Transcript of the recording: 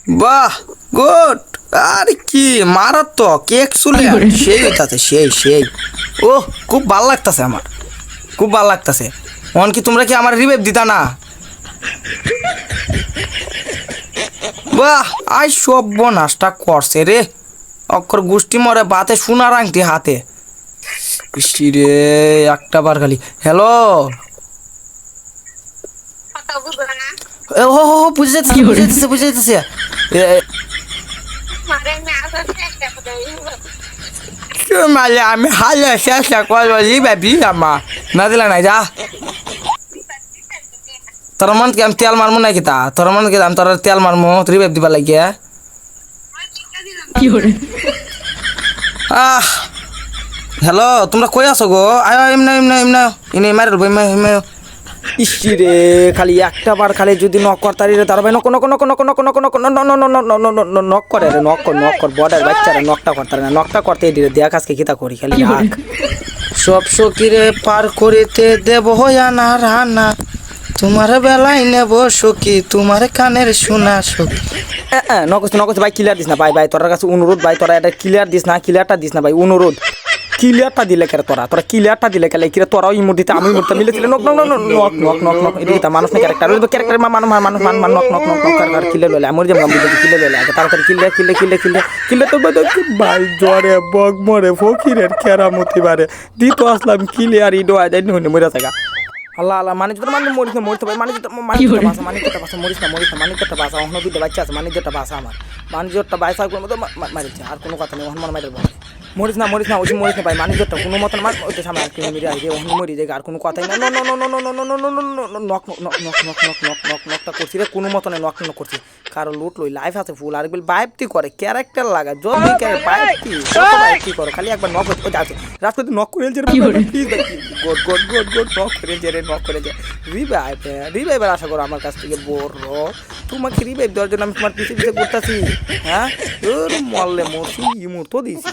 বাহ, গুড। আর কি মারাত্মক এক্সুলেন্ট, সেই হইতাছে, সেই ও খুব ভালো লাগতাছে, আমার খুব ভালো লাগতাছে। অন কি তোমরা কি আমার রিভাইভ দিতা না? বাহ, আই সব নাশটা করছে রে, অক্ষর গোষ্ঠী মরে বাতে সোনার আংটি হাতে। ইসি রে, একটা বার খালি হ্যালো। ও হো, বুঝে যাচ্ছে, বুঝে যাচ্ছে। মালে আমি হালে শেষা করবো, রিভাইভ দিলাম মা, না দিলা নাই যা। তোর মন কি আমি তেল মারমু নাকি? তা তোর মন কি আমি তোর তেল মারমু রিভাইভ দিবা লাগিয়া? আহ, হ্যালো, তোমরা কই আছো গো? আয় এমনি এমনি এমনি এনে মারি দেবো, এমনি। ইসি রে, খালি একটা বার খালি যদি নক করতারি রে, তার ভাই knock knock knock knock knock knock knock knock করে রে, নক কর বর্ডার বাচ্চারা নকটা করতারে না, নকটা করতে দিলে দেখ আজকে কিতা করি খালি রাখ। সব সকিরে পার করিতে দেব হইয়া না রানা, তোমার বেলায় নেব সখী, তোমার কানের শোনা সখী। নকস ভাই, ক্লিয়ার দিস না ভাই, তোর কাছে অনুরোধ ভাই, তোরা এটা ক্লিয়ার দিস না, ক্লিয়ারটা দিস না ভাই, অনুরোধ। ক্লিয়ারটা দিলে কেন তোরা ক্লিয়ারটা দিলে কেন কিরে, তোরাও এই মুহূর্তে আমি মুহূর্তে মিলেছিল knock knock knock knock knock knock knock এটা মানুষ না ক্যারেক্টার মানুষ নক নক নক নক কিলে লইলে আমার যেমন কিলে লইলে আগে তাড়াতাড়ি কিলে তো ভাই জ্বরে বগ মরে ফকিরের কেরামতি বারে দিত আসলাম ক্লিয়ার ইডো আয় যাই নুনে মরে থাকা। আল্লাহ আল্লাহ, মানে যদি মানে মরিস না, মরিতে ভাই, মানে বাসা মরিস না, মানিকটা বাসা, অন্য দুইটা বাচ্চা আছে, মানিকটা বাসা আমার, মানিকটা বাসা কোনো মতো মারিছে, আর কোনো কথা নেই, হনুমান মাইরের বল। মরিস না ওই মরিস না ভাই, মানিকটা কোনো মতন মার ওই তো সামনে আর কিনে মিরে আইছে, অন্য মরি যায়, আর কোনো কথাই না। নকটা করছি রে, কোনো মতনে নক করছি, কারো লুট লই লাইফ আছে ফুল, আর বল বাইপটি করে ক্যারেক্টার লাগা যদি বাইপটি করো, খালি একবার নক ও যাচ্ছে রাস্তাতে নক করে এলছে প্লিজ ভাই, গোড নক করে যে রিভাইভার আশা করো আমার কাছ থেকে বড়, তোমাকে রিভাইভ দেওয়ার জন্য আমি তোমার পিছিয়ে করতেছি। হ্যাঁ, মরলে মরছি, ইমুর তো দিয়েছি।